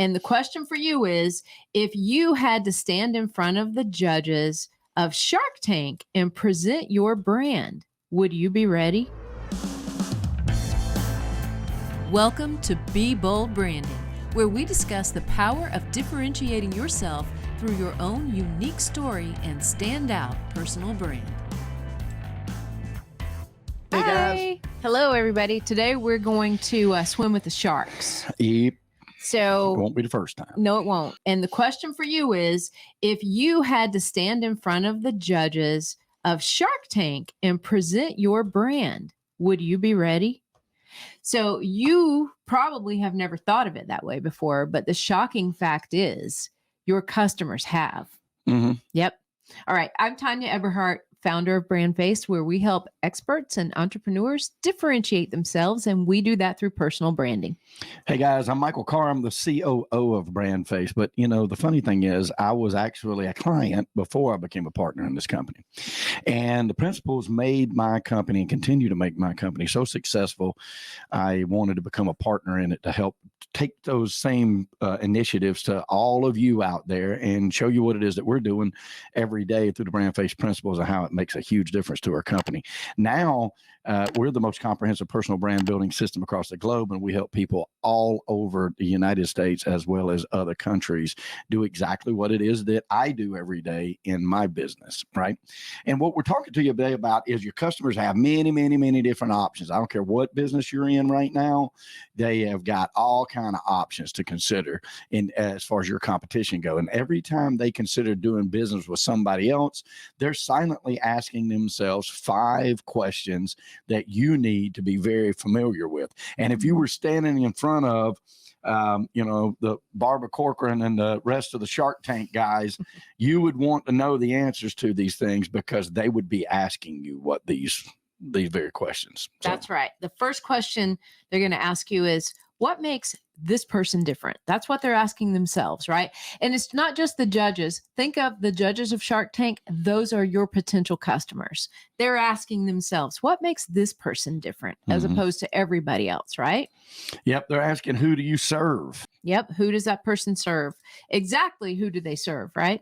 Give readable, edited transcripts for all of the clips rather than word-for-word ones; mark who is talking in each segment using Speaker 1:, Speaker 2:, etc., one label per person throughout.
Speaker 1: And the question for you is, if you had to stand in front of the judges of Shark Tank and present your brand, would you be ready? Welcome to Be Bold Branding, where we discuss the power of differentiating yourself through your own unique story and standout personal brand.
Speaker 2: Hey guys.
Speaker 1: Hello, everybody. Today we're going to swim with the sharks.
Speaker 2: Yep.
Speaker 1: So
Speaker 2: It won't be the first time.
Speaker 1: No, it won't. And the question for you is, if you had to stand in front of the judges of Shark Tank and present your brand, would you be ready? So you probably have never thought of it that way before, but the shocking fact is your customers have.
Speaker 2: Mm-hmm.
Speaker 1: Yep. All right. I'm Tanya Eberhardt, founder of BrandFace, where we help experts and entrepreneurs differentiate themselves, and we do that through personal branding.
Speaker 2: Hey guys, I'm Michael Carr. I'm the COO of BrandFace. But you know, the funny thing is I was actually a client before I became a partner in this company. And the principles made my company and continue to make my company so successful. I wanted to become a partner in it to help take those same initiatives to all of you out there and show you what it is that we're doing every day through the BrandFace principles and how it makes a huge difference to our company. Now, we're the most comprehensive personal brand building system across the globe, and we help people all over the United States as well as other countries do exactly what it is that I do every day in my business, right? And what we're talking to you today about is your customers have many, many, many different options. I don't care what business you're in right now. They have got all kind of options to consider in as far as your competition go. And every time they consider doing business with somebody else, they're silently asking themselves 5 questions that you need to be very familiar with. And if you were standing in front of the Barbara Corcoran and the rest of the Shark Tank guys, you would want to know the answers to these things because they would be asking you what these very questions.
Speaker 1: That's right. The first question they're going to ask you is, what makes this person different? That's what they're asking themselves, right? And it's not just the judges. Think of the judges of Shark Tank. Those are your potential customers. They're asking themselves, what makes this person different as opposed to everybody else, right?
Speaker 2: Yep. They're asking, who do you serve?
Speaker 1: Yep. Who does that person serve? Exactly. Who do they serve, right?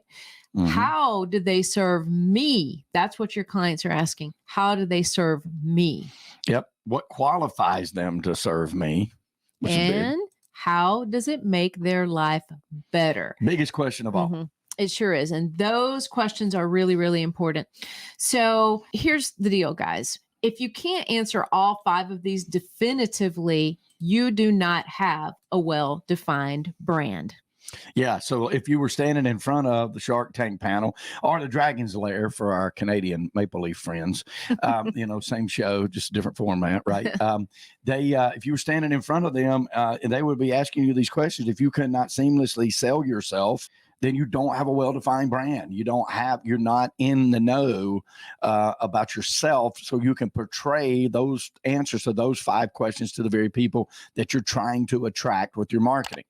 Speaker 1: How do they serve me? That's what your clients are asking. How do they serve me?
Speaker 2: Yep. What qualifies them to serve me?
Speaker 1: And how does it make their life better?
Speaker 2: Biggest question of all.
Speaker 1: It sure is. And those questions are really, really important. So here's the deal, guys. If you can't answer all 5 of these definitively, you do not have a well-defined brand.
Speaker 2: Yeah. So if you were standing in front of the Shark Tank panel or the Dragon's Lair for our Canadian Maple Leaf friends, same show, just a different format, right? If you were standing in front of them, they would be asking you these questions. If you could not seamlessly sell yourself, then you don't have a well-defined brand. You're not in the know about yourself, so you can portray those answers to those 5 questions to the very people that you're trying to attract with your marketing.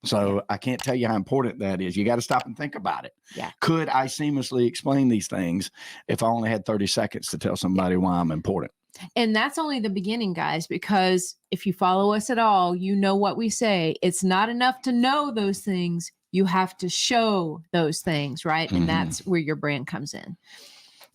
Speaker 2: So I can't tell you how important that is. You got to stop and think about it.
Speaker 1: Yeah.
Speaker 2: Could I seamlessly explain these things if I only had 30 seconds to tell somebody why I'm important?
Speaker 1: And that's only the beginning, guys, because if you follow us at all, you know what we say. It's not enough to know those things. You have to show those things, right? And that's where your brand comes in.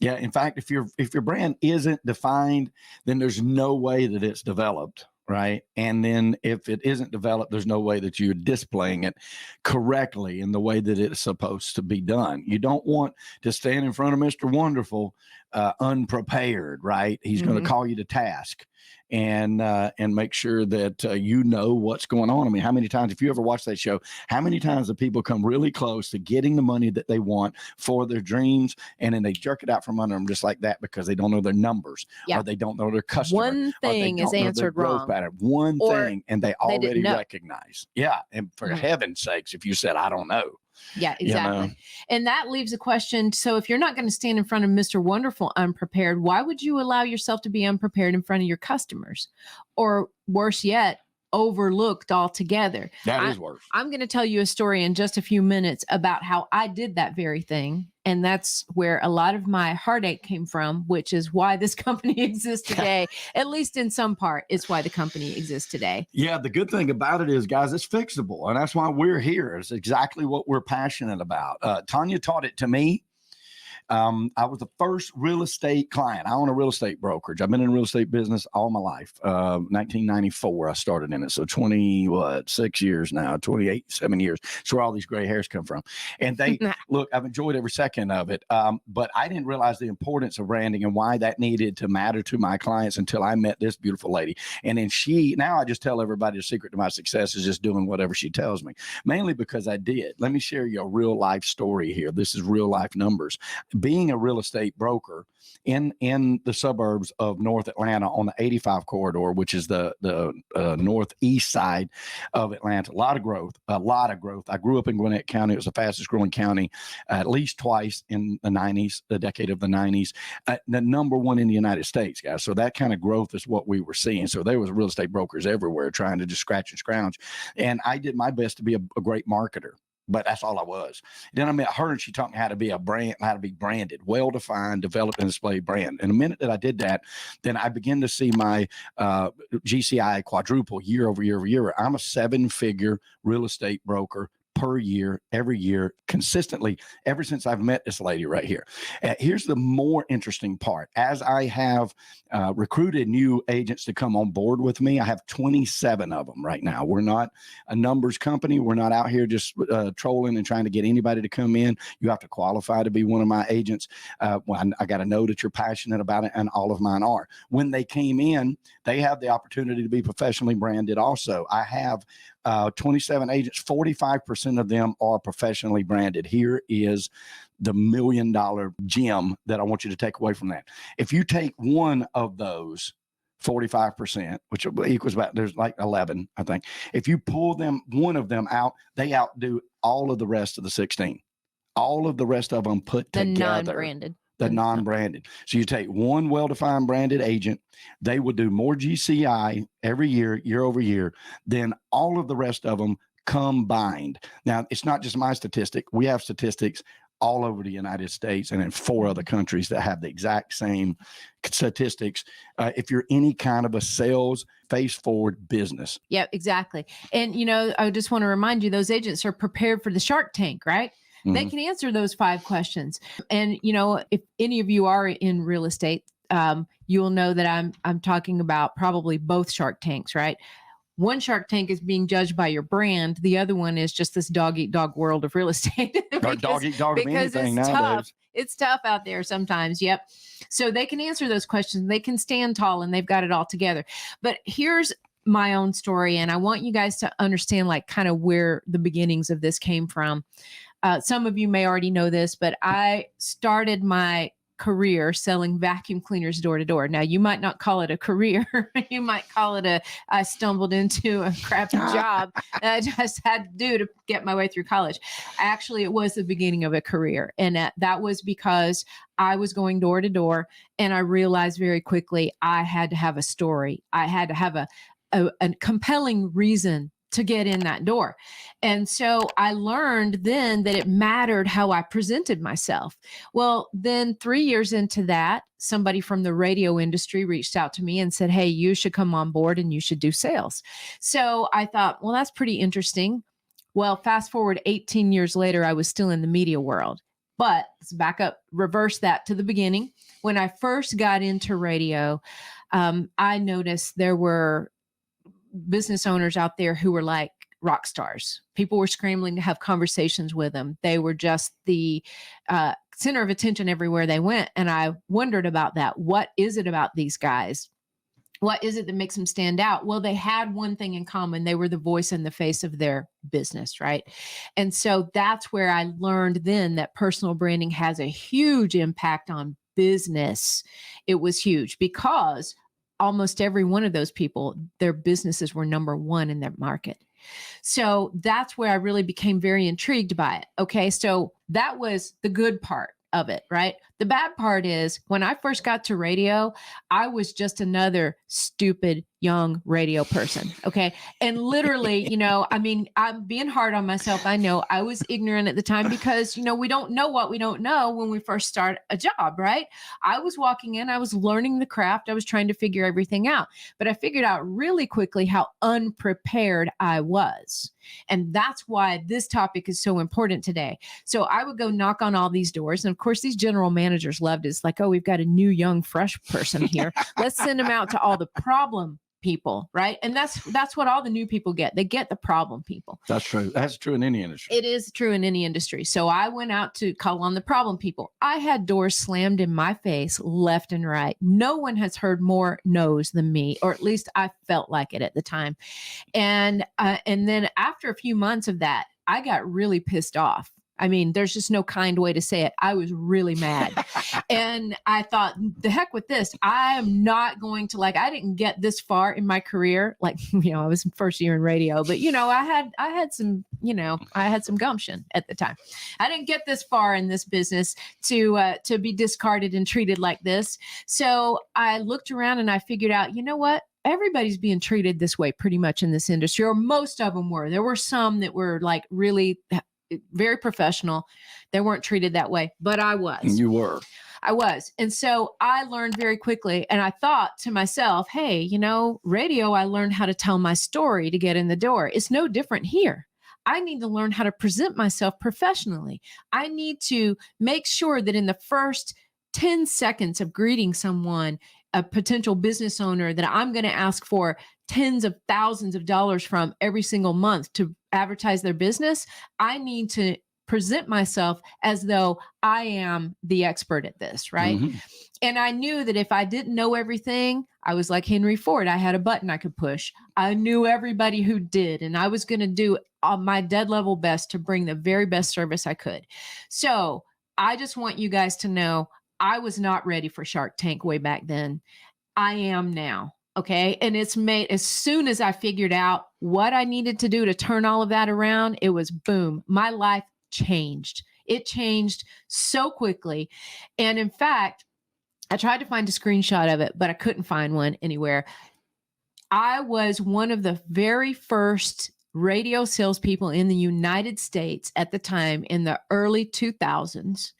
Speaker 2: Yeah. In fact, if your brand isn't defined, then there's no way that it's developed. Right. And then if it isn't developed, there's no way that you're displaying it correctly in the way that it's supposed to be done. You don't want to stand in front of Mr. Wonderful unprepared, right? He's going to call you to task and make sure that you know what's going on. I mean, how many times, if you ever watch that show, how many times do people come really close to getting the money that they want for their dreams, and then they jerk it out from under them just like that because they don't know their numbers or they don't know their customer.
Speaker 1: One thing is answered wrong.
Speaker 2: One thing, and they already recognize. Yeah, and for heaven's sakes, if you said, I don't know.
Speaker 1: Yeah, exactly. And that leaves a question. So if you're not going to stand in front of Mr. Wonderful unprepared, why would you allow yourself to be unprepared in front of your customers? Or worse yet, overlooked altogether.
Speaker 2: That is worse.
Speaker 1: I'm going to tell you a story in just a few minutes about how I did that very thing. And that's where a lot of my heartache came from, which is why this company exists today. At least in some part, it's why the company exists today.
Speaker 2: Yeah, the good thing about it is, guys, it's fixable. And that's why we're here. It's exactly what we're passionate about. Tanya taught it to me. I was the first real estate client. I own a real estate brokerage. I've been in the real estate business all my life. 1994, I started in it. So 6 years now, 7 years. It's where all these gray hairs come from. And they, look, I've enjoyed every second of it. But I didn't realize the importance of branding and why that needed to matter to my clients until I met this beautiful lady. And then now I just tell everybody the secret to my success is just doing whatever she tells me, mainly because I did. Let me share you a real life story here. This is real life numbers. Being a real estate broker in the suburbs of North Atlanta on the 85 corridor, which is the northeast side of Atlanta, a lot of growth. I grew up in Gwinnett County. It was the fastest growing county at least twice in the 90s, the decade of the 90s, the number one in the United States, guys. So that kind of growth is what we were seeing. So there was real estate brokers everywhere trying to just scratch and scrounge. And I did my best to be a great marketer. But that's all I was. Then I met her and she taught me how to be how to be branded, well-defined, developed and displayed brand. And the minute that I did that, then I began to see my GCI quadruple year over year over year. I'm a 7-figure real estate broker per year, every year, consistently, ever since I've met this lady right here. Here's the more interesting part. As I have recruited new agents to come on board with me, I have 27 of them right now. We're not a numbers company. We're not out here just trolling and trying to get anybody to come in. You have to qualify to be one of my agents. I got to know that you're passionate about it, and all of mine are. When they came in, they have the opportunity to be professionally branded also. I have 27 agents, 45% of them are professionally branded. Here is the $1 million gem that I want you to take away from that. If you take one of those 45%, which equals about, there's like 11, I think. If you pull one of them out, they outdo all of the rest of the 16. All of the rest of them put together.
Speaker 1: Non-branded.
Speaker 2: The non-branded. So you take one well-defined branded agent, they will do more GCI every year, year over year, than all of the rest of them combined. Now, it's not just my statistic. We have statistics all over the United States and in 4 other countries that have the exact same statistics. If you're any kind of a sales face-forward business.
Speaker 1: Yeah, exactly. And, I just want to remind you, those agents are prepared for the Shark Tank, right? They can answer those 5 questions. And, if any of you are in real estate, you'll know that I'm talking about probably both Shark Tanks, right? One Shark Tank is being judged by your brand. The other one is just this dog-eat-dog world of real estate.
Speaker 2: Or dog-eat-dog of anything nowadays.
Speaker 1: Tough. It's tough out there sometimes. Yep. So they can answer those questions. They can stand tall and they've got it all together. But here's my own story. And I want you guys to understand kind of where the beginnings of this came from. Some of you may already know this, but I started my career selling vacuum cleaners door to door. Now, you might not call it a career. You might call it I stumbled into a crappy job that I just had to do to get my way through college. Actually, it was the beginning of a career. And that was because I was going door to door, and I realized very quickly I had to have a story. I had to have a compelling reason to get in that door. And so I learned then that it mattered how I presented myself. Well, then 3 years into that, somebody from the radio industry reached out to me and said, hey, you should come on board and you should do sales. So I thought, well, that's pretty interesting. Well, fast forward 18 years later, I was still in the media world. But let's back up, reverse that to the beginning. When I first got into radio, I noticed there were business owners out there who were like rock stars. People were scrambling to have conversations with them. They were just the center of attention everywhere they went. And I wondered about that. What is it about these guys? What is it that makes them stand out? Well, they had one thing in common. They were the voice and the face of their business, right? And so that's where I learned then that personal branding has a huge impact on business. It was huge because almost every one of those people, their businesses were number one in their market. So that's where I really became very intrigued by it. Okay. So that was the good part of it, right? The bad part is when I first got to radio, I was just another stupid young radio person. Okay. And literally, I mean, I'm being hard on myself. I know I was ignorant at the time because, we don't know what we don't know when we first start a job, right? I was walking in, I was learning the craft. I was trying to figure everything out, but I figured out really quickly how unprepared I was. And that's why this topic is so important today. So I would go knock on all these doors. And of course, these general managers loved it. It's like, oh, we've got a new, young, fresh person here. Let's send them out to all the problem people, right? And that's what all the new people get. They get the problem people.
Speaker 2: That's true. That's true in any industry.
Speaker 1: It is true in any industry. So I went out to call on the problem people. I had doors slammed in my face left and right. No one has heard more no's than me, or at least I felt like it at the time. And then after a few months of that, I got really pissed off. I mean, there's just no kind way to say it. I was really mad. And I thought, the heck with this. I am not going to I didn't get this far in my career. I was in first year in radio, but I had some gumption at the time. I didn't get this far in this business to be discarded and treated like this. So I looked around and I figured out, you know what? Everybody's being treated this way pretty much in this industry, or most of them were. There were some that were really very professional. They weren't treated that way, but I was.
Speaker 2: You were.
Speaker 1: I was. And so I learned very quickly. And I thought to myself, hey, radio, I learned how to tell my story to get in the door. It's no different here. I need to learn how to present myself professionally. I need to make sure that in the first 10 seconds of greeting someone, a potential business owner that I'm going to ask for tens of thousands of dollars from every single month to advertise their business, I need to present myself as though I am the expert at this, right? Mm-hmm. And I knew that if I didn't know everything, I was like Henry Ford. I had a button I could push. I knew everybody who did, and I was going to do my dead level best to bring the very best service I could. So I just want you guys to know I was not ready for Shark Tank way back then. I am now. Okay. And it's made, as soon as I figured out what I needed to do to turn all of that around, it was boom. My life changed. It changed so quickly. And in fact, I tried to find a screenshot of it, but I couldn't find one anywhere. I was one of the very first radio salespeople in the United States at the time in the early 2000s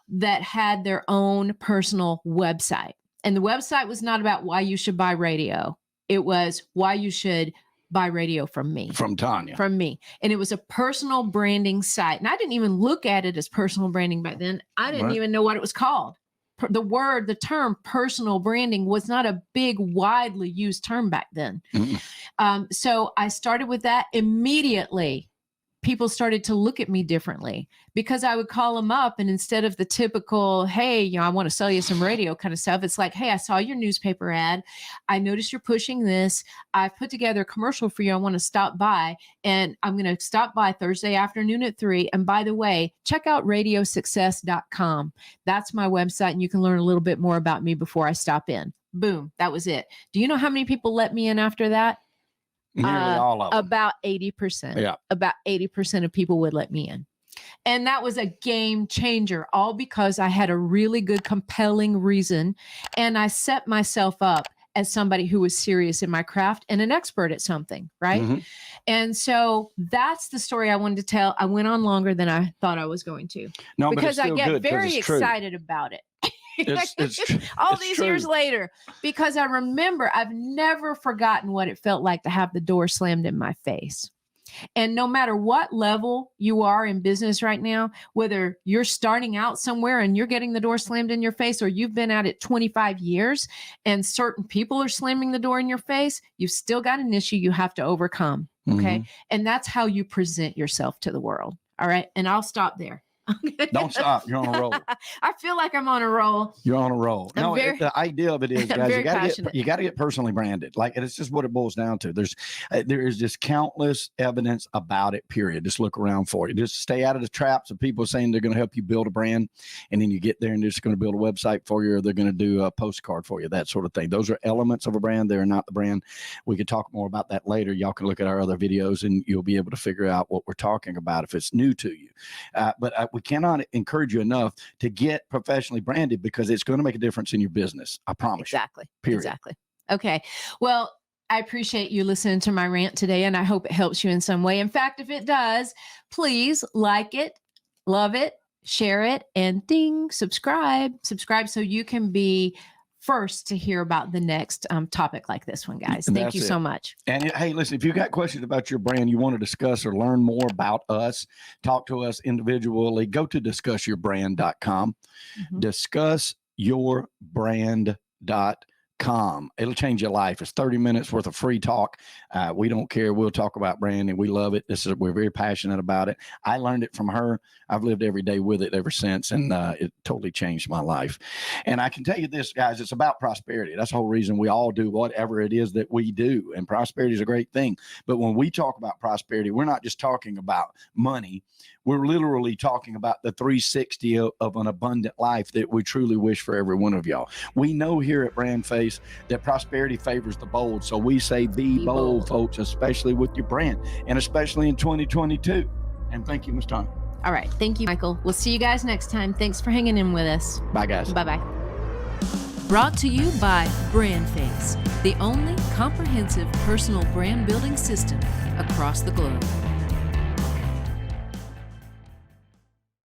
Speaker 1: that had their own personal website. And the website was not about why you should buy radio. It was why you should buy radio from me.
Speaker 2: From Tanya.
Speaker 1: From me. And it was a personal branding site. And I didn't even look at it as personal branding back then. I didn't even know what it was called. The term personal branding was not a big, widely used term back then. Mm-hmm. So I started with that immediately. People started to look at me differently because I would call them up, and instead of the typical, hey, I want to sell you some radio kind of stuff, it's like, hey, I saw your newspaper ad. I noticed you're pushing this. I've put together a commercial for you. I want to stop by, and I'm going to stop by Thursday afternoon at 3. And by the way, check out radiosuccess.com. That's my website, and you can learn a little bit more about me before I stop in. Boom. That was it. Do you know how many people let me in after that?
Speaker 2: Nearly all of them.
Speaker 1: About 80%.
Speaker 2: Yeah.
Speaker 1: About 80% of people would let me in. And that was a game changer, all because I had a really good, compelling reason. And I set myself up as somebody who was serious in my craft and an expert at something, right? Mm-hmm. And so that's the story I wanted to tell. I went on longer than I thought I was going to.
Speaker 2: No,
Speaker 1: because
Speaker 2: but it's still
Speaker 1: I get very excited about it. All these years later, because I remember I've never forgotten what it felt like to have the door slammed in my face. And no matter what level you are in business right now, whether you're starting out somewhere and you're getting the door slammed in your face, or you've been at it 25 years and certain people are slamming the door in your face, you've still got an issue you have to overcome. Okay. Mm-hmm. And that's how you present yourself to the world. All right. And I'll stop there.
Speaker 2: Don't stop. You're on a roll.
Speaker 1: I feel like I'm on a roll.
Speaker 2: You're on a roll. No, the idea of it is, guys, you got to get personally branded. Like, it's just what it boils down to. There is just countless evidence about it, period. Just look around for it. Just stay out of the traps of people saying they're going to help you build a brand. And then you get there and they're just going to build a website for you, or they're going to do a postcard for you, that sort of thing. Those are elements of a brand. They're not the brand. We could talk more about that later. Y'all can look at our other videos and you'll be able to figure out what we're talking about if it's new to you. But we cannot encourage you enough to get professionally branded because it's going to make a difference in your business. I promise
Speaker 1: Exactly.
Speaker 2: you. Period.
Speaker 1: Exactly. Okay. Well, I appreciate you listening to my rant today, and I hope it helps you in some way. In fact, if it does, please like it, love it, share it, and ding, subscribe so you can be first to hear about the next topic like this one, guys. Thank you so much.
Speaker 2: And hey, listen, if you got questions about your brand, you want to discuss or learn more about us, talk to us individually, go to discussyourbrand.com, discussyourbrand.com. It'll change your life. It's 30 minutes worth of free talk. We don't care. We'll talk about branding. We love it. We're very passionate about it. I learned it from her. I've lived every day with it ever since, and it totally changed my life. And I can tell you this, guys, it's about prosperity. That's the whole reason we all do whatever it is that we do. And prosperity is a great thing. But when we talk about prosperity, we're not just talking about money. We're literally talking about the 360 of an abundant life that we truly wish for every one of y'all. We know here at BrandFace that prosperity favors the bold. So we say be bold, folks, especially with your brand, and especially in 2022. And thank you, Ms. Tony.
Speaker 1: All right. Thank you, Michael. We'll see you guys next time. Thanks for hanging in with us.
Speaker 2: Bye, guys.
Speaker 1: Bye-bye.
Speaker 3: Brought to you by BrandFace, the only comprehensive personal brand building system across the globe.